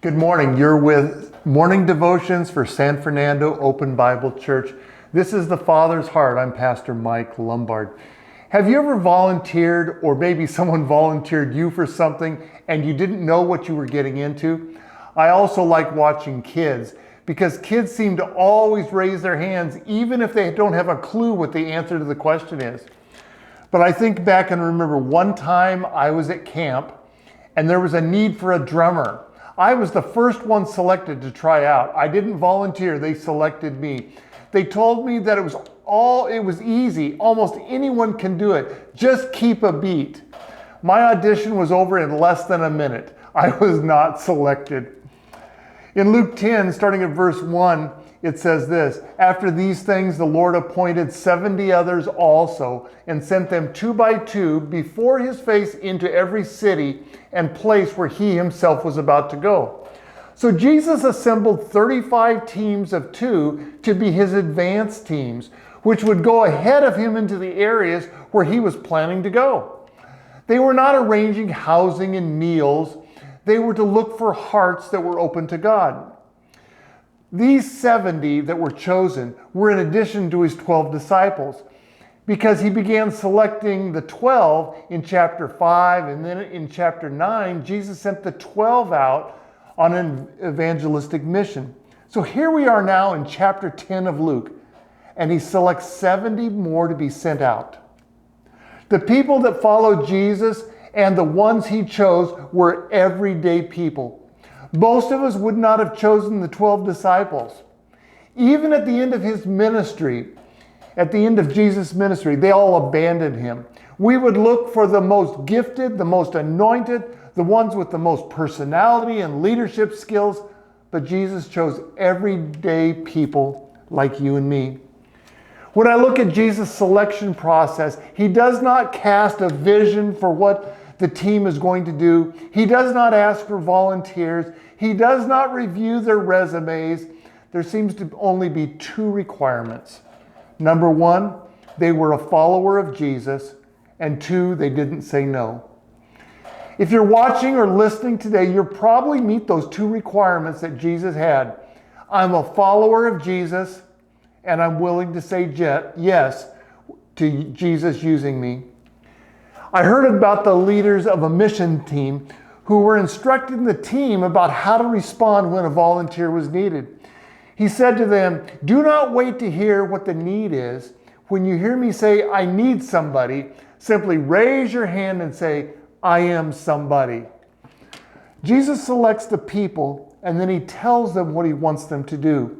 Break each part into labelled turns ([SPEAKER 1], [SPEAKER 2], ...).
[SPEAKER 1] Good morning. You're with Morning Devotions for San Fernando Open Bible Church. This is the Father's Heart. I'm Pastor Mike Lumbard. Have you ever volunteered, or maybe someone volunteered you for something and you didn't know what you were getting into? I also like watching kids because kids seem to always raise their hands even if they don't have a clue what the answer to the question is. But I think back and remember one time I was at camp and there was a need for a drummer. I was the first one selected to try out. I didn't volunteer, they selected me. They told me that it was easy. Almost anyone can do it. Just keep a beat. My audition was over in less than a minute. I was not selected. In Luke 10, starting at verse 1, it says this: "After these things, the Lord appointed 70 others also, and sent them 2 by 2 before his face into every city and place where he himself was about to go." So Jesus assembled 35 teams of 2 to be his advance teams, which would go ahead of him into the areas where he was planning to go. They were not arranging housing and meals. They were to look for hearts that were open to God. These 70 that were chosen were in addition to his 12 disciples, because he began selecting the 12 in chapter 5, and then in chapter 9, Jesus sent the 12 out on an evangelistic mission. So here we are now in chapter 10 of Luke, and he selects 70 more to be sent out. The people that followed Jesus and the ones he chose were everyday people. Most of us would not have chosen the 12 disciples. Even at the end of his ministry, at the end of Jesus' ministry, they all abandoned him. We would look for the most gifted, the most anointed, the ones with the most personality and leadership skills, but Jesus chose everyday people like you and me. When I look at Jesus' selection process, he does not cast a vision for what the team is going to do. He does not ask for volunteers. He does not review their resumes. There seems to only be 2 requirements. Number 1, they were a follower of Jesus, and 2, they didn't say no. If you're watching or listening today, you'll probably meet those 2 requirements that Jesus had. I'm a follower of Jesus, and I'm willing to say yes to Jesus using me. I heard about the leaders of a mission team who were instructing the team about how to respond when a volunteer was needed. He said to them, "Do not wait to hear what the need is. When you hear me say, 'I need somebody,' simply raise your hand and say, 'I am somebody.'" Jesus selects the people, and then he tells them what he wants them to do.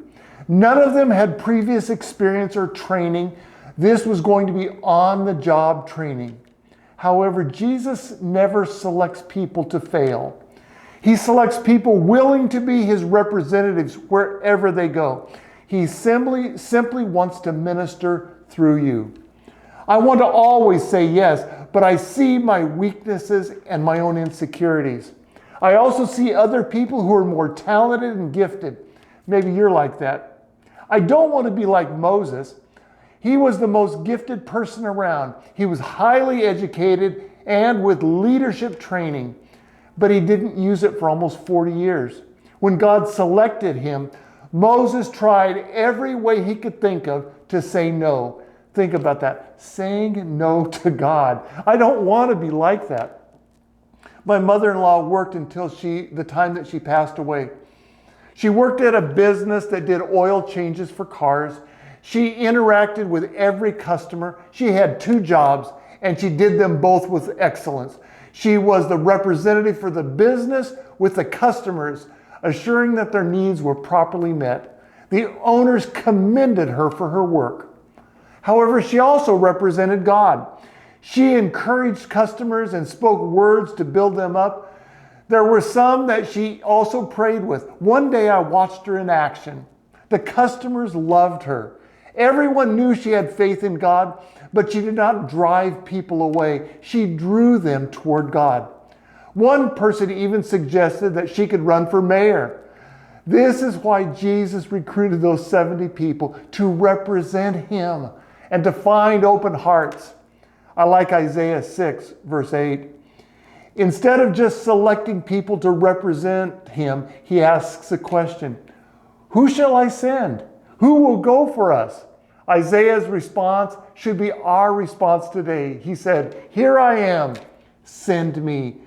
[SPEAKER 1] None of them had previous experience or training. This was going to be on-the-job training. However, Jesus never selects people to fail. He selects people willing to be his representatives wherever they go. He simply wants to minister through you. I want to always say yes, but I see my weaknesses and my own insecurities. I also see other people who are more talented and gifted. Maybe you're like that. I don't want to be like Moses. He was the most gifted person around. He was highly educated and with leadership training, but he didn't use it for almost 40 years. When God selected him, Moses tried every way he could think of to say no. Think about that, saying no to God. I don't want to be like that. My mother-in-law worked until the time that she passed away. She worked at a business that did oil changes for cars. She interacted with every customer. She had 2 jobs, and she did them both with excellence. She was the representative for the business with the customers, assuring that their needs were properly met. The owners commended her for her work. However, she also represented God. She encouraged customers and spoke words to build them up. There were some that she also prayed with. One day I watched her in action. The customers loved her. Everyone knew she had faith in God, but she did not drive people away. She drew them toward God. One person even suggested that she could run for mayor. This is why Jesus recruited those 70 people, to represent him and to find open hearts. I like Isaiah 6, verse 8. Instead of just selecting people to represent him, he asks a question: who shall I send? Who will go for us? Isaiah's response should be our response today. He said, "Here I am, send me."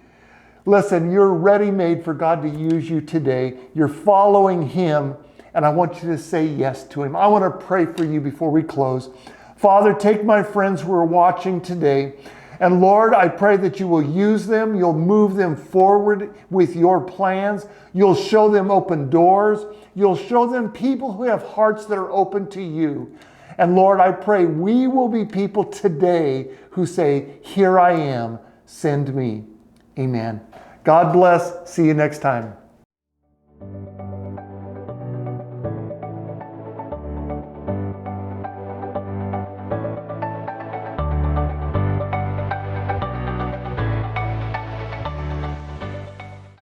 [SPEAKER 1] Listen, you're ready-made for God to use you today. You're following him, and I want you to say yes to him. I want to pray for you before we close. Father, take my friends who are watching today, and Lord, I pray that you will use them. You'll move them forward with your plans. You'll show them open doors. You'll show them people who have hearts that are open to you. And Lord, I pray we will be people today who say, "Here I am, send me." Amen. God bless. See you next time.